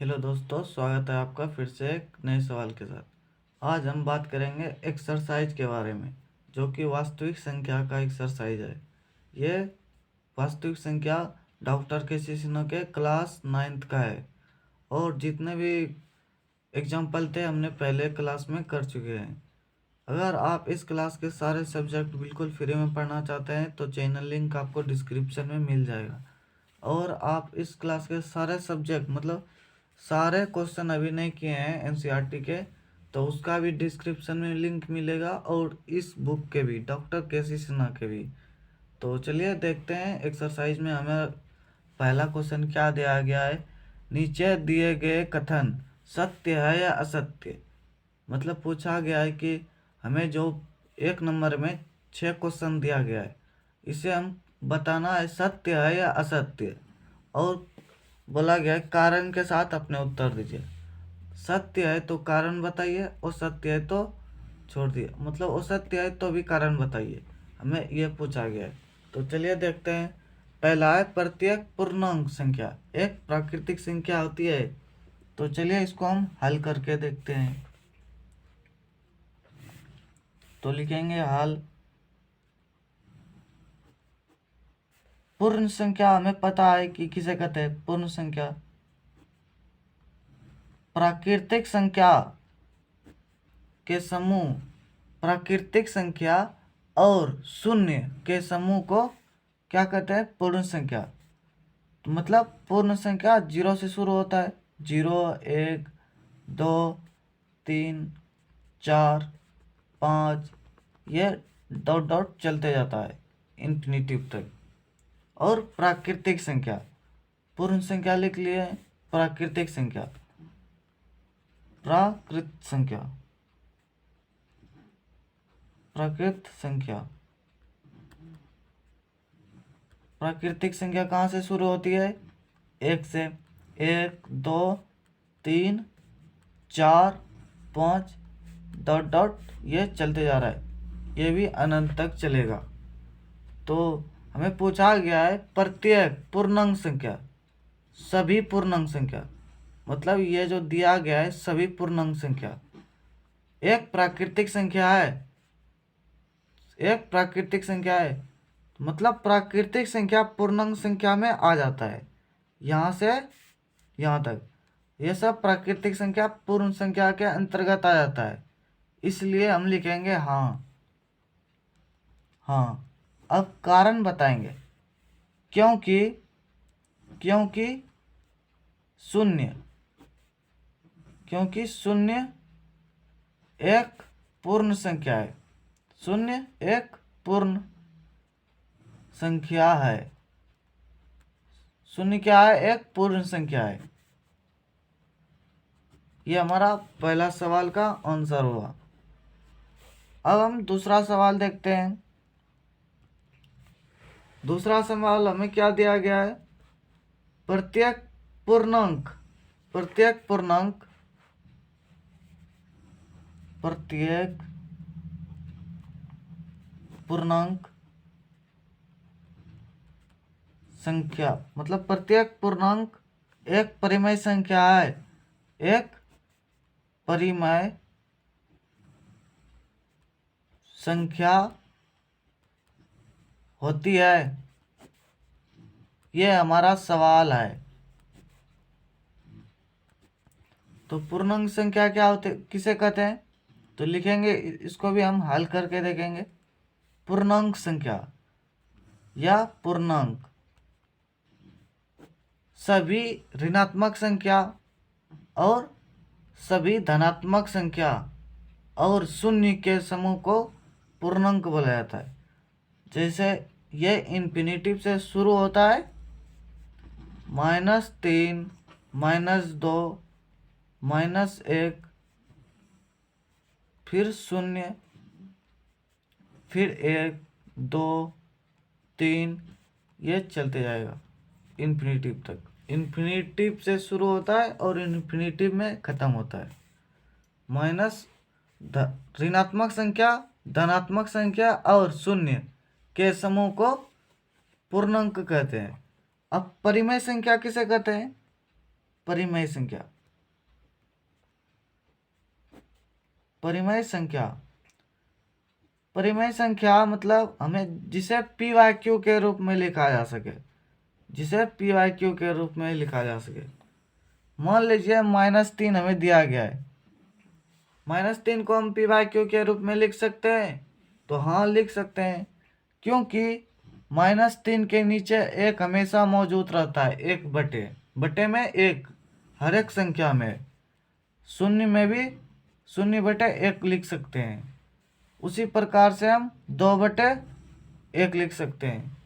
Hello दोस्तों, स्वागत है आपका फिर से एक नए सवाल के साथ। आज हम बात करेंगे एक्सरसाइज के बारे में, जो कि वास्तविक संख्या का एक्सरसाइज है। ये वास्तविक संख्या डॉक्टर के शिष्यों के क्लास 9th का है, और जितने भी एग्जाम्पल थे हमने पहले क्लास में कर चुके हैं। अगर आप इस क्लास के सारे सब्जेक्ट बिल्कुल फ्री में पढ़ना चाहते हैं तो चैनल लिंक आपको डिस्क्रिप्शन में मिल जाएगा। और आप इस क्लास के सारे सब्जेक्ट मतलब सारे क्वेश्चन अभी नहीं किए हैं एनसीईआरटी के, तो उसका भी डिस्क्रिप्शन में लिंक मिलेगा, और इस बुक के भी, डॉक्टर केसी सिन्हा के भी। तो चलिए देखते हैं एक्सरसाइज में हमें पहला क्वेश्चन क्या दिया गया है। नीचे दिए गए कथन सत्य है या असत्य। मतलब पूछा गया है कि हमें जो एक नंबर में 6 क्वेश्चन दिया गया है, इसे हम बताना है सत्य है या असत्य। और बोला गया है कारण के साथ अपने उत्तर दीजिए। सत्य है तो कारण बताइए, और सत्य है तो छोड़ दिए, मतलब असत्य है तो भी कारण बताइए। हमें यह पूछा गया है। तो चलिए देखते हैं। पहला है प्रत्येक पूर्णांक संख्या एक प्राकृतिक संख्या होती है। तो चलिए इसको हम हल करके देखते हैं। तो लिखेंगे हल। पूर्ण संख्या हमें पता है कि किसे कहते हैं। पूर्ण संख्या प्राकृतिक संख्या के समूह, प्राकृतिक संख्या और शून्य के समूह को क्या कहते हैं? पूर्ण संख्या। तो मतलब पूर्ण संख्या 0 से शुरू होता है। 0, 1, 2, 3, 4, 5, ये डॉट डॉट चलते जाता है इन्फिनिटिव तक। और प्राकृतिक संख्या, पूर्ण संख्या लिख लिए, प्राकृतिक संख्या, प्राकृत संख्या, प्राकृत संख्या। प्राकृतिक संख्या कहाँ से शुरू होती है? 1 से। 1, 2, 3, 4, 5, डॉट डॉट ये चलते जा रहा है, ये भी अनंत तक चलेगा। तो हमें पूछा गया है प्रत्येक पूर्णांक संख्या, सभी पूर्णांक संख्या, मतलब ये जो दिया गया है सभी पूर्णांक संख्या एक प्राकृतिक संख्या है। एक प्राकृतिक संख्या है मतलब प्राकृतिक संख्या पूर्णांक संख्या में आ जाता है, यहाँ से यहाँ तक ये सब प्राकृतिक संख्या पूर्ण संख्या के अंतर्गत आ जाता है। इसलिए हम लिखेंगे हाँ। हाँ, अब कारण बताएंगे। क्योंकि क्योंकि शून्य, क्योंकि शून्य एक पूर्ण संख्या है। शून्य एक पूर्ण संख्या है। शून्य क्या है? एक पूर्ण संख्या है। ये हमारा पहला सवाल का आंसर हुआ। अब हम दूसरा सवाल देखते हैं। दूसरा सवाल हमें क्या दिया गया है? प्रत्येक पूर्णांक, प्रत्येक पूर्णांक, प्रत्येक पूर्णांक संख्या, मतलब प्रत्येक पूर्णांक एक परिमेय संख्या है। एक परिमेय संख्या होती है। ये हमारा सवाल है। तो पूर्णांक संख्या क्या होते, किसे कहते हैं? तो लिखेंगे, इसको भी हम हल करके देखेंगे। पूर्णांक संख्या या पूर्णांक सभी ऋणात्मक संख्या और सभी धनात्मक संख्या और शून्य के समूह को पूर्णांक बोला जाता है। जैसे ये इन्फिनिटिव से शुरू होता है, -3, -2, -1, फिर 0, फिर 1, 2, 3, ये चलते जाएगा इन्फिनिटिव तक। इन्फिनिटिव से शुरू होता है और इन्फिनिटिव में ख़त्म होता है। माइनस ऋणात्मक संख्या, धनात्मक संख्या और शून्य के समूह को पूर्णांक कहते हैं। अब परिमेय संख्या किसे कहते हैं? परिमेय संख्या। परिमेय संख्या, परिमेय संख्या मतलब हमें जिसे पी वाई क्यू के रूप में लिखा जा सके, जिसे पी वाई क्यू के रूप में लिखा जा सके। मान लीजिए -3 हमें दिया गया है, -3 को हम पी वाई क्यू के रूप में लिख सकते हैं, तो हाँ लिख सकते हैं, क्योंकि -3 के नीचे एक हमेशा मौजूद रहता है, एक बटे बटे में एक, हर एक संख्या में। शून्य में भी 0/1 लिख सकते हैं। उसी प्रकार से हम 2/1 लिख सकते हैं।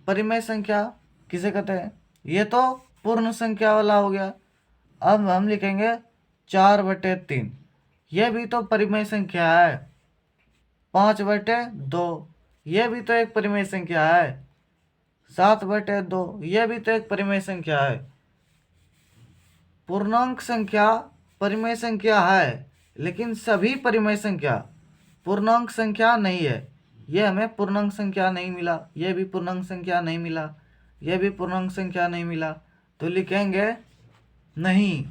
परिमेय संख्या किसे कहते हैं? ये तो पूर्ण संख्या वाला हो गया। अब हम लिखेंगे 4/3, यह भी तो परिमेय संख्या है। 5/2, यह भी तो एक परिमेय संख्या है। 7/2, यह भी तो एक परिमेय संख्या है। पूर्णांक संख्या परिमेय संख्या है, लेकिन सभी परिमेय संख्या पूर्णांक संख्या नहीं है। यह हमें पूर्णांक संख्या नहीं मिला, यह भी पूर्णांक संख्या नहीं मिला, यह भी पूर्णांक संख्या नहीं मिला, तो लिखेंगे नहीं,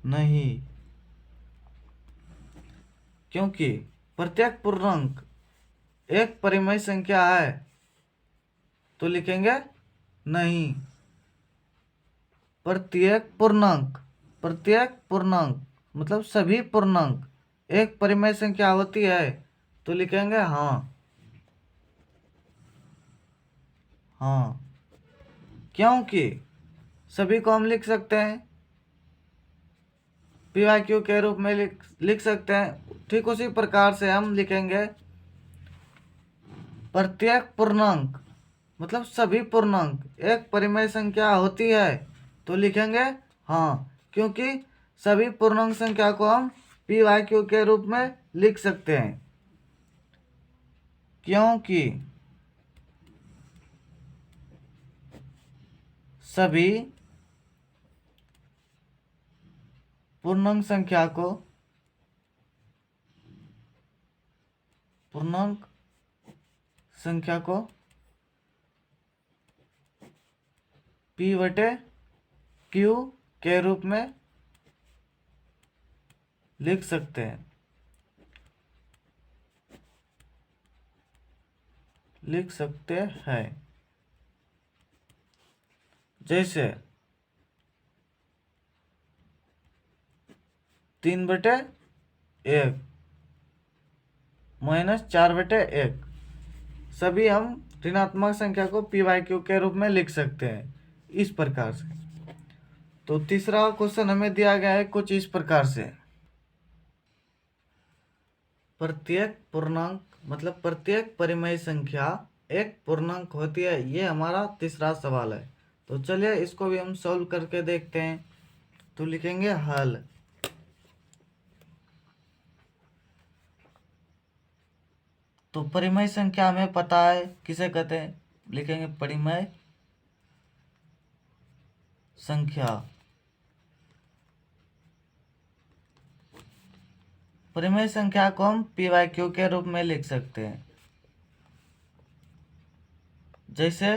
नहीं, क्योंकि प्रत्येक पूर्णांक एक परिमेय संख्या है, तो लिखेंगे नहीं। प्रत्येक पूर्णांक, प्रत्येक पूर्णांक मतलब सभी पूर्णांक एक परिमेय संख्या होती है, तो लिखेंगे हाँ, हाँ, क्योंकि सभी को हम लिख सकते हैं, पी वाई क्यू के रूप में लिख सकते हैं। ठीक उसी प्रकार से हम लिखेंगे प्रत्येक पूर्णांक मतलब सभी पूर्णांक एक परिमेय संख्या होती है, तो लिखेंगे हाँ, क्योंकि सभी पूर्णांक संख्या को हम पी वाई क्यू के रूप में लिख सकते हैं, क्योंकि सभी पूर्णांक संख्या को P/Q के रूप में लिख सकते हैं, लिख सकते हैं। जैसे 3/1 -4/1, सभी हम ऋणात्मक संख्या को पी वाई क्यू के रूप में लिख सकते हैं इस प्रकार से। तो तीसरा क्वेश्चन हमें दिया गया है कुछ इस प्रकार से, प्रत्येक पूर्णांक मतलब प्रत्येक परिमेय संख्या एक पूर्णांक होती है, ये हमारा तीसरा सवाल है। तो चलिए इसको भी हम सॉल्व करके देखते हैं। तो लिखेंगे हल। तो परिमेय संख्या हमें पता है किसे कहते हैं, लिखेंगे परिमेय संख्या। परिमेय संख्या को हम पी वाई क्यू के रूप में लिख सकते हैं। जैसे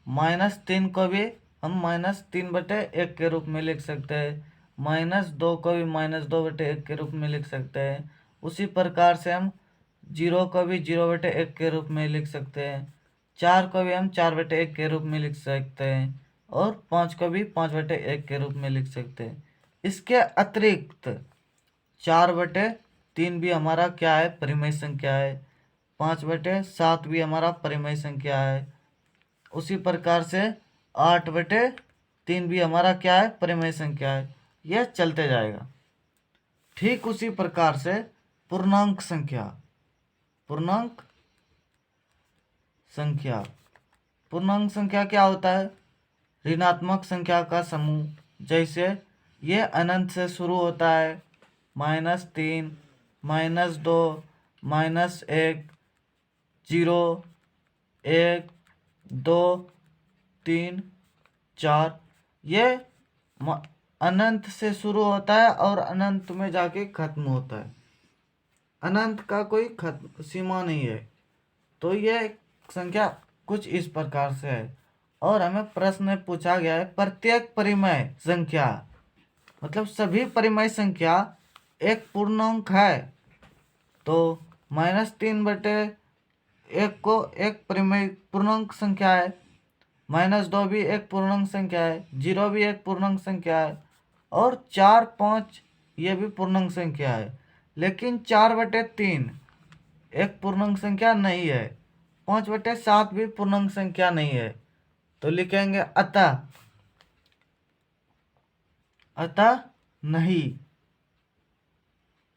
-3 को भी हम -3/1 के रूप में लिख सकते हैं, -2 को भी -2/1 के रूप में लिख सकते हैं। उसी प्रकार से हम 0 को भी 0/1 के रूप में लिख सकते हैं, 4 को भी हम 4/1 के रूप में लिख सकते हैं, और 5 को भी 5/1 के रूप में लिख सकते हैं। इसके अतिरिक्त 4/3 भी हमारा क्या है, परिमेय संख्या है। 5/7 भी हमारा परिमेय संख्या है। उसी प्रकार से 8/3 भी हमारा क्या है, परिमेय संख्या है। यह चलते जाएगा। ठीक उसी प्रकार से पूर्णांक संख्या, पूर्णांक संख्या, पूर्णांक संख्या क्या होता है, ऋणात्मक संख्या का समूह। जैसे ये अनंत से शुरू होता है, -3, -2, -1, 0, 1, 2, 3, 4, ये अनंत से शुरू होता है और अनंत में जाके खत्म होता है। अनंत का कोई खत्म सीमा नहीं है। तो ये संख्या कुछ इस प्रकार से है। और हमें प्रश्न में पूछा गया है प्रत्येक परिमेय संख्या, मतलब सभी परिमेय संख्या एक पूर्णांक है, तो -3/1 को एक परिमेय पूर्णांक संख्या है, -2 भी एक पूर्णांक संख्या है, 0 भी एक पूर्णांक संख्या है, और 4, 5 ये भी पूर्णांक संख्या है। लेकिन 4/3 एक पूर्णांक संख्या नहीं है, 5/7 भी पूर्णांक संख्या नहीं है। तो लिखेंगे अतः नहीं,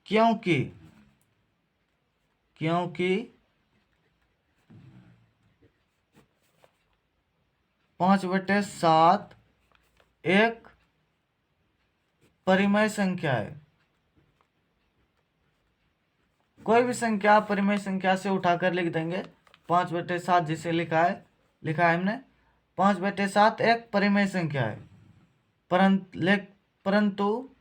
क्योंकि 5/7 एक परिमेय संख्या है। कोई भी संख्या परिमेय संख्या से उठाकर लिख देंगे। 5/7 जिसे लिखा है हमने, 5/7 एक परिमेय संख्या है, परंतु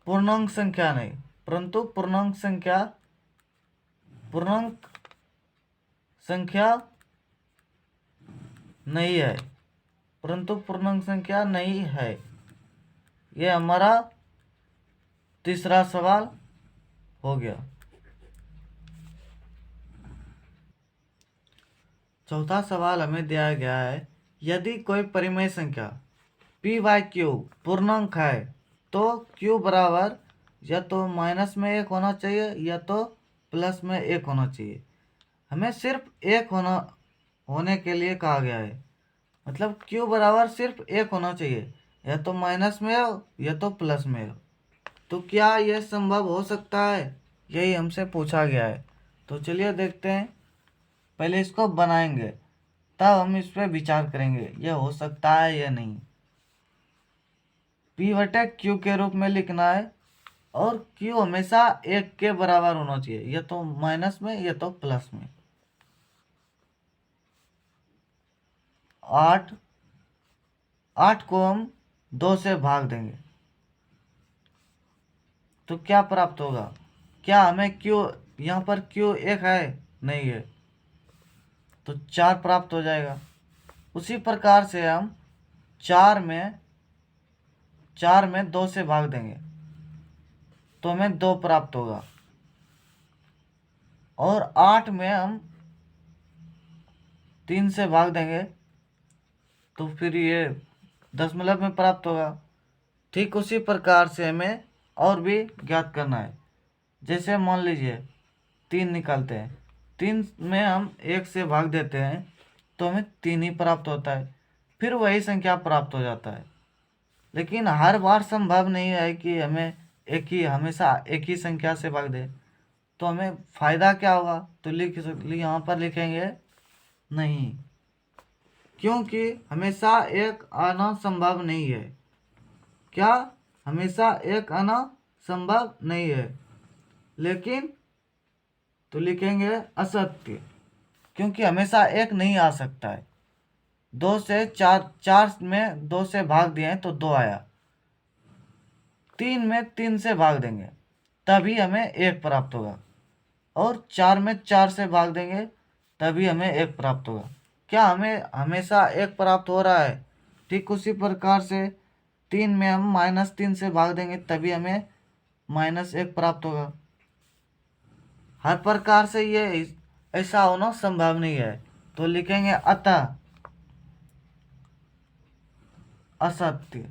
पूर्णांक संख्या नहीं, पूर्णांक संख्या नहीं है, पूर्णांक संख्या नहीं है। ये हमारा तीसरा सवाल हो गया। चौथा सवाल हमें दिया गया है यदि कोई परिमेय संख्या p/q पूर्णांक है तो q बराबर या तो -1 होना चाहिए या तो +1 होना चाहिए। हमें सिर्फ 1 होने के लिए कहा गया है, मतलब q बराबर सिर्फ 1 होना चाहिए, या तो माइनस में हो या तो प्लस में हो। तो क्या यह संभव हो सकता है, यही हमसे पूछा गया है। तो चलिए देखते हैं, पहले इसको बनाएंगे तब हम इस पर विचार करेंगे यह हो सकता है या नहीं। p/q के रूप में लिखना है और q हमेशा 1 के बराबर होना चाहिए, या तो माइनस में या तो प्लस में। 8 को हम 2 से भाग देंगे तो क्या प्राप्त होगा? क्या हमें q यहाँ पर q 1 है? नहीं है, तो 4 प्राप्त हो जाएगा। उसी प्रकार से हम 4 में 2 से भाग देंगे तो हमें 2 प्राप्त होगा, और 8 में हम 3 से भाग देंगे तो फिर ये दशमलव में प्राप्त होगा। ठीक उसी प्रकार से हमें और भी ज्ञात करना है। जैसे मान लीजिए 3 निकालते हैं, 3 में हम 1 से भाग देते हैं तो हमें 3 ही प्राप्त होता है, फिर वही संख्या प्राप्त हो जाता है। लेकिन हर बार संभव नहीं है कि हमें हमेशा एक ही संख्या से भाग दे, तो हमें फायदा क्या होगा? तो यहाँ पर लिखेंगे नहीं, क्योंकि हमेशा एक आना संभव नहीं है। क्या? हमेशा एक आना संभव नहीं है, लेकिन तो लिखेंगे असत्य, क्योंकि हमेशा एक नहीं आ सकता है। 2 से 4 में 2 से भाग दिए तो 2 आया, 3 में 3 से भाग देंगे तभी हमें 1 प्राप्त होगा, और 4 में 4 से भाग देंगे तभी हमें 1 प्राप्त होगा। क्या हमें हमेशा 1 प्राप्त हो रहा है? ठीक उसी प्रकार से 3 में हम -3 से भाग देंगे तभी हमें -1 प्राप्त होगा। हर प्रकार से ये ऐसा होना संभव नहीं है, तो लिखेंगे अतः असत्य।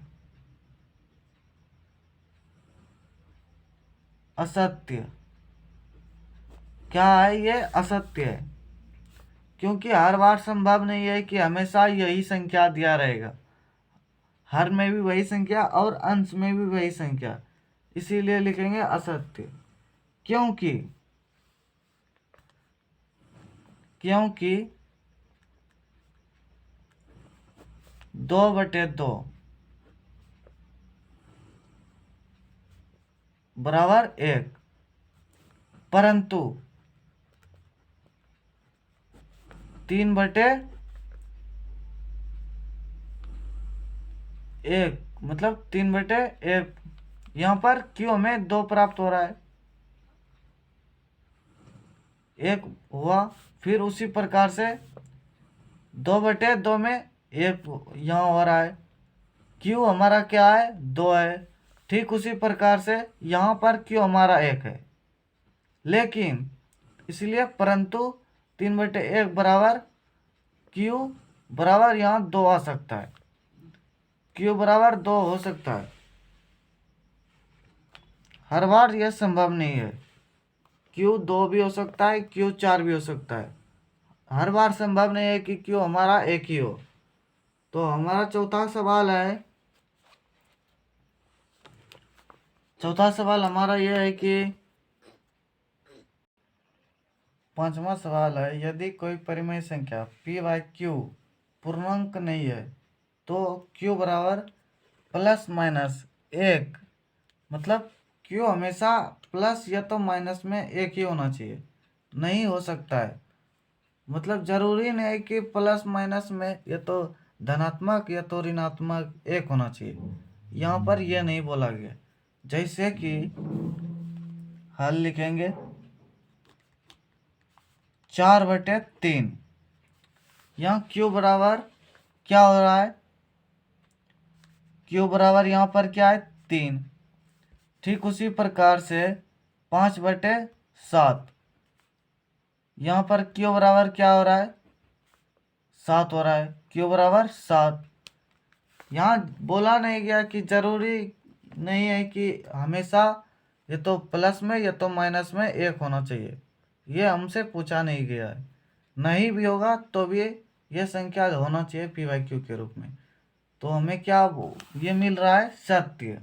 असत्य क्या है? ये असत्य है, क्योंकि हर बार संभव नहीं है कि हमेशा यही संख्या दिया रहेगा। हर में भी वही संख्या और अंश में भी वही संख्या, इसीलिए लिखेंगे असत्य। क्योंकि 2/2 बराबर 1, परंतु 3/1 मतलब 3/1, यहाँ पर क्यों हमें 2 प्राप्त हो रहा है? एक हुआ। फिर उसी प्रकार से 2/2 में एक यहाँ हो रहा है, क्यू हमारा क्या है 2 है। ठीक उसी प्रकार से यहाँ पर क्यू हमारा 1 है, लेकिन इसलिए परंतु 3/1 बराबर क्यू बराबर यहाँ 2 आ सकता है, क्यू बराबर 2 हो सकता है। हर बार यह संभव नहीं है, क्यू 2 भी हो सकता है, क्यू 4 भी हो सकता है। हर बार संभव नहीं है कि क्यू हमारा एक ही हो। तो हमारा चौथा सवाल हमारा यह है कि पांचवा सवाल है, यदि कोई परिमेय संख्या p बाय क्यू पूर्णांक नहीं है तो q बराबर प्लस माइनस 1, मतलब q हमेशा प्लस या तो माइनस में एक ही होना चाहिए, नहीं हो सकता है। मतलब जरूरी नहीं है कि प्लस माइनस में या तो धनात्मक या तो ऋणात्मक एक होना चाहिए, यहाँ पर यह नहीं बोला गया। जैसे कि हल लिखेंगे 4/3, यहाँ क्यू बराबर क्या हो रहा है, क्यू बराबर यहाँ पर क्या है 3। ठीक उसी प्रकार से 5/7, यहाँ पर क्यू बराबर क्या हो रहा है 7 हो रहा है, क्यू बराबर 7। यहाँ बोला नहीं गया कि जरूरी नहीं है कि हमेशा ये तो प्लस में या तो माइनस में एक होना चाहिए, ये हमसे पूछा नहीं गया है। नहीं भी होगा तो भी ये संख्या होना चाहिए पी बाई क्यू के रूप में। तो हमें क्या ये मिल रहा है सत्य,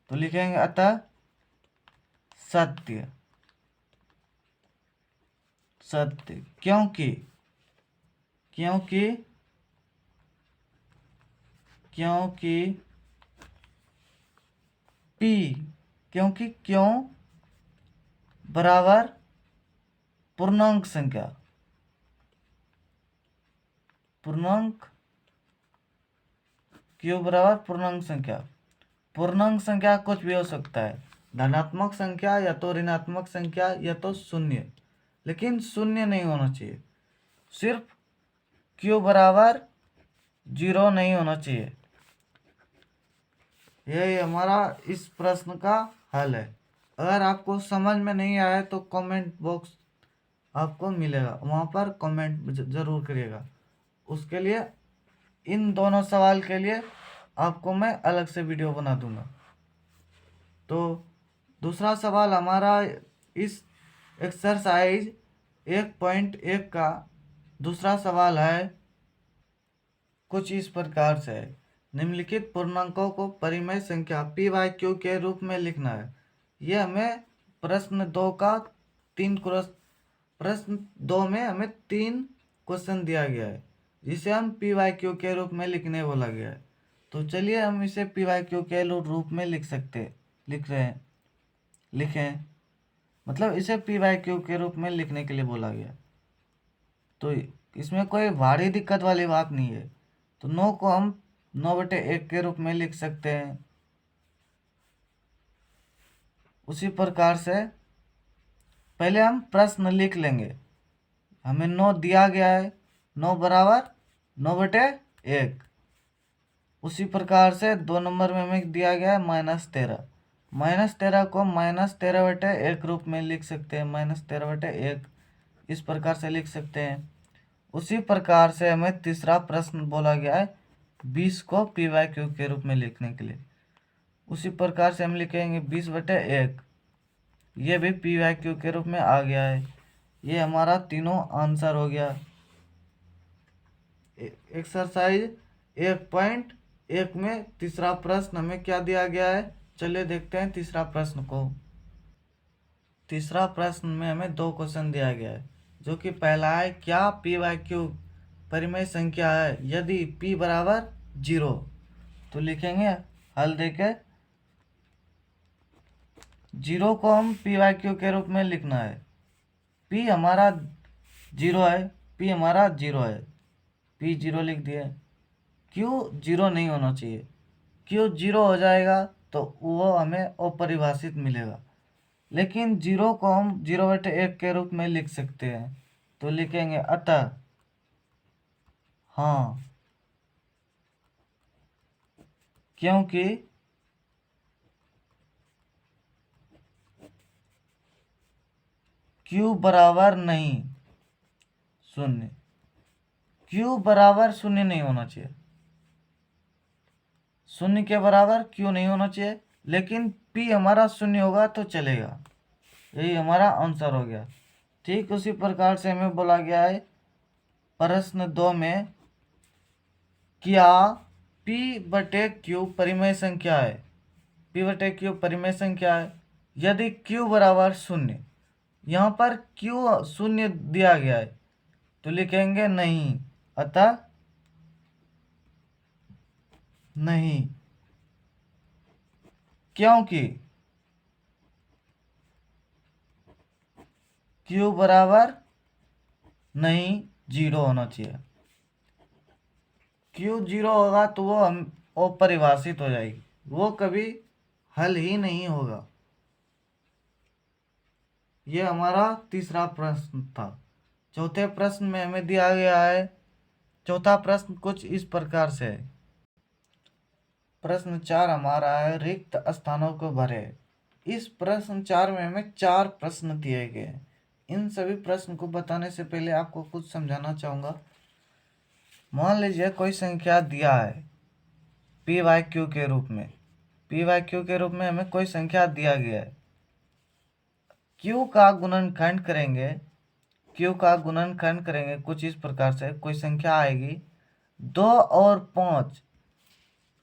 तो लिखेंगे अतः सत्य। सत्य क्योंकि क्योंकि क्योंकि पी क्योंकि क्यों बराबर पूर्णांक संख्या, पूर्णांक क्यू बराबर पूर्णांक संख्या। पूर्णांक संख्या कुछ भी हो सकता है, धनात्मक संख्या या तो ऋणात्मक संख्या या तो शून्य, लेकिन शून्य नहीं होना चाहिए। सिर्फ क्यू बराबर 0 नहीं होना चाहिए। यही हमारा इस प्रश्न का हल है। अगर आपको समझ में नहीं आया तो कमेंट बॉक्स आपको मिलेगा, वहाँ पर कमेंट जरूर करिएगा। उसके लिए इन दोनों सवाल के लिए आपको मैं अलग से वीडियो बना दूंगा। तो दूसरा सवाल हमारा इस एक्सरसाइज 1.1 का दूसरा सवाल है, कुछ इस प्रकार से है। निम्नलिखित पूर्णांकों को परिमेय संख्या p बाई क्यू के रूप में लिखना है। यह हमें प्रश्न 2 का प्रश्न 2 में हमें 3 क्वेश्चन दिया गया है, जिसे हम p बाई क्यू के रूप में लिखने बोला गया है। तो चलिए हम इसे p बाई क्यू के रूप में लिखें, मतलब इसे p बाई क्यू के रूप में लिखने के लिए बोला गया। तो इसमें कोई भारी दिक्कत वाली बात नहीं है। तो 9 को हम 9/1 के रूप में लिख सकते हैं। उसी प्रकार से पहले हम प्रश्न लिख लेंगे। हमें 9 दिया गया है, 9 बराबर 9/1। उसी प्रकार से 2 नंबर में हमें दिया गया है -13। -13 को -13/1 रूप में लिख सकते हैं, -13/1 इस प्रकार से लिख सकते हैं। उसी प्रकार से हमें तीसरा प्रश्न बोला गया है 20 को p बाई क्यू के रूप में लिखने के लिए। उसी प्रकार से हम लिखेंगे 20/1, ये भी p बाई क्यू के रूप में आ गया है। ये हमारा तीनों आंसर हो गया। एक्सरसाइज 1.1 में तीसरा प्रश्न हमें क्या दिया गया है, चलिए देखते हैं तीसरा प्रश्न को। तीसरा प्रश्न में हमें 2 क्वेश्चन दिया गया है, जो कि पहला है, क्या p बाई क्यू परिमेय संख्या है यदि p बराबर 0। तो लिखेंगे हल देके 0 को हम p बाई क्यू के रूप में लिखना है। p हमारा 0 है, p हमारा 0 है, p 0 लिख दिए। q 0 नहीं होना चाहिए, q 0 हो जाएगा तो वो हमें अपरिभाषित मिलेगा। लेकिन 0 को हम 0/1 के रूप में लिख सकते हैं। तो लिखेंगे अतः हाँ, क्योंकि Q बराबर नहीं शून्य, Q बराबर शून्य नहीं होना चाहिए, शून्य के बराबर Q नहीं होना चाहिए, लेकिन P हमारा शून्य होगा तो चलेगा। यही हमारा आंसर हो गया। ठीक उसी प्रकार से हमें बोला गया है प्रश्न 2 में, क्या P/Q परिमेय संख्या है? P/Q परिमेय संख्या है यदि Q बराबर शून्य। यहाँ पर Q शून्य दिया गया है तो लिखेंगे नहीं, अतः नहीं, क्योंकि Q बराबर नहीं 0 होना चाहिए। Q 0 होगा तो वो हम अपरिभाषित हो जाएगी, वो कभी हल ही नहीं होगा। ये हमारा तीसरा प्रश्न था। चौथे प्रश्न में हमें दिया गया है, चौथा प्रश्न कुछ इस प्रकार से है। प्रश्न 4 हमारा है रिक्त स्थानों को भरे। इस प्रश्न 4 में हमें 4 प्रश्न दिए गए हैं। इन सभी प्रश्न को बताने से पहले आपको कुछ समझाना चाहूँगा। मान लीजिए कोई संख्या दिया है P/Q के रूप में, P/Q के रूप में हमें कोई संख्या दिया गया है। Q का गुणनखंड करेंगे, Q का गुणनखंड करेंगे कुछ इस प्रकार से, कोई संख्या आएगी 2 और 5,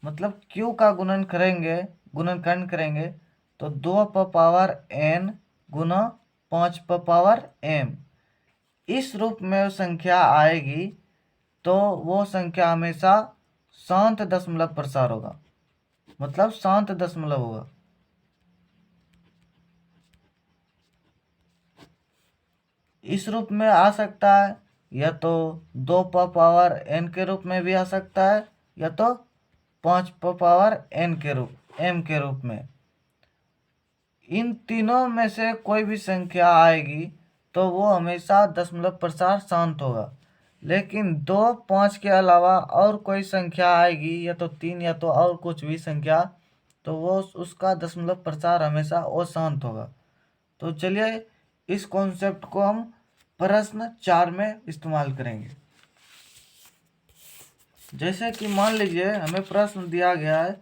मतलब Q का गुणनखंड करेंगे तो 2n गुना 5m इस रूप में वो संख्या आएगी। तो वो संख्या हमेशा शांत दशमलव प्रसार होगा, मतलब शांत दशमलव होगा। इस रूप में आ सकता है, या तो 2n के रूप में भी आ सकता है, या तो 5n के रूप में। इन तीनों में से कोई भी संख्या आएगी तो वो हमेशा दशमलव प्रसार शांत होगा। लेकिन 2, 5 के अलावा और कोई संख्या आएगी, या तो 3 या तो और कुछ भी संख्या, तो वो उसका दशमलव प्रसार हमेशा अशांत होगा। तो चलिए इस कॉन्सेप्ट को हम प्रश्न 4 में इस्तेमाल करेंगे। जैसे कि मान लीजिए हमें प्रश्न दिया गया है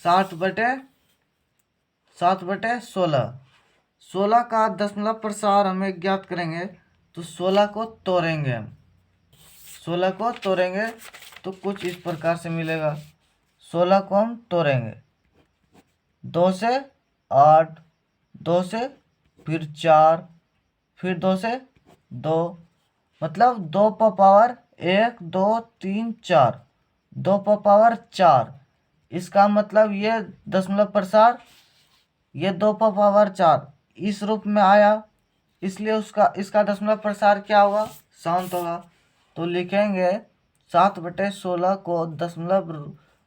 7/16, 16 का दशमलव प्रसार हमें ज्ञात करेंगे। तो 16 को तोड़ेंगे हम, 16 को तोड़ेंगे तो कुछ इस प्रकार से मिलेगा। 16 को हम तोड़ेंगे 2 से 8, 2 से फिर 4, फिर 2 से 2, मतलब 2 पर पावर 1, 2, 3, 4, 2 पर पावर 4। इसका मतलब ये दशमलव प्रसार, ये 2 पर पावर 4 इस रूप में आया, इसलिए इसका दशमलव प्रसार क्या होगा? शांत होगा। तो लिखेंगे 7/16 को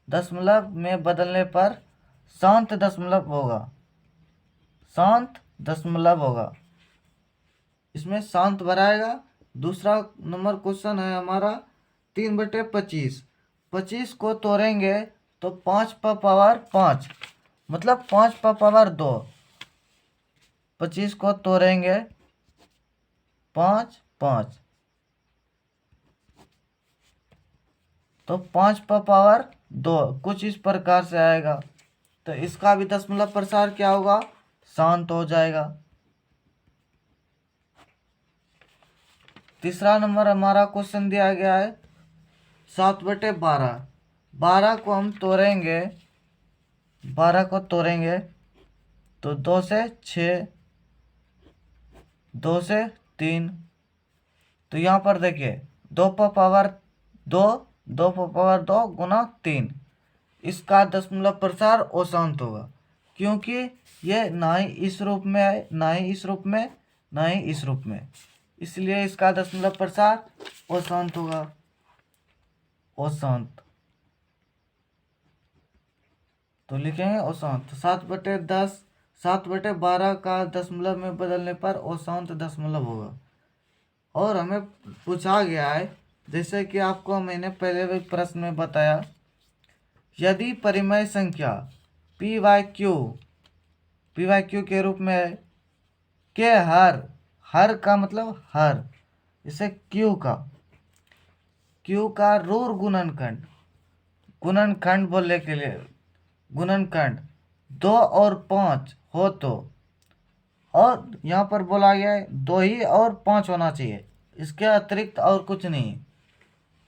दशमलव में बदलने पर शांत दशमलव होगा, शांत दशमलव होगा, इसमें शांत भराएगा। दूसरा नंबर क्वेश्चन है हमारा 3/25, 25 को तोड़ेंगे तो 5 पर पावर 5, मतलब 5 पर पावर 2, 25 को तोड़ेंगे 5, 5, तो 5 पर पावर 2 कुछ इस प्रकार से आएगा। तो इसका भी दशमलव प्रसार क्या होगा? शांत हो जाएगा। तीसरा नंबर हमारा क्वेश्चन दिया गया है 7/12, 12 को हम तोड़ेंगे, 12 को तोड़ेंगे तो 2 से 6, 2 से 3, तो यहाँ पर देखिए 2 पर पावर 2, 2 पर पावर 2 गुना 3, इसका दशमलव प्रसार अशांत होगा, क्योंकि ये ना ही इस रूप में है, ना ही इस रूप में, ना ही इस रूप में, इसलिए इसका दशमलव प्रसार अशांत होगा, अशांत। तो लिखेंगे अशांत। 7/10, 7/12 का दशमलव में बदलने पर औसत दशमलव होगा। और हमें पूछा गया है, जैसे कि आपको मैंने पहले भी प्रश्न में बताया, यदि परिमेय संख्या पी वाई क्यू के रूप में है के हर का मतलब हर, इसे क्यू का रूर गुणनखंड बोलने के लिए गुणनखंड 2 और 5 हो तो, और यहाँ पर बोला गया है 2 ही और 5 होना चाहिए, इसके अतिरिक्त और कुछ नहीं।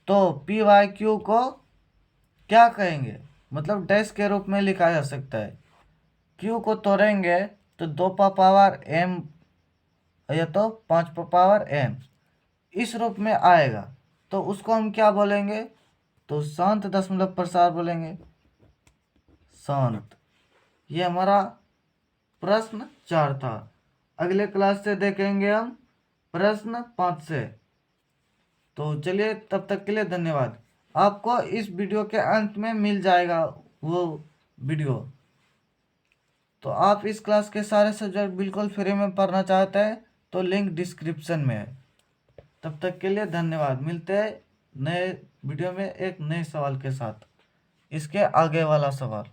तो पी वाई क्यू को क्या कहेंगे, मतलब डैश के रूप में लिखा जा सकता है। क्यू को तोड़ेंगे तो 2 पर पावर m या तो 5 पर पावर n इस रूप में आएगा, तो उसको हम क्या बोलेंगे, तो शांत दशमलव प्रसार बोलेंगे, शांत। ये हमारा प्रश्न 4 था। अगले क्लास से देखेंगे हम प्रश्न 5 से। तो चलिए, तब तक के लिए धन्यवाद। आपको इस वीडियो के अंत में मिल जाएगा वो वीडियो। तो आप इस क्लास के सारे सब्जेक्ट बिल्कुल फ्री में पढ़ना चाहते हैं तो लिंक डिस्क्रिप्शन में है। तब तक के लिए धन्यवाद। मिलते हैं नए वीडियो में एक नए सवाल के साथ, इसके आगे वाला सवाल।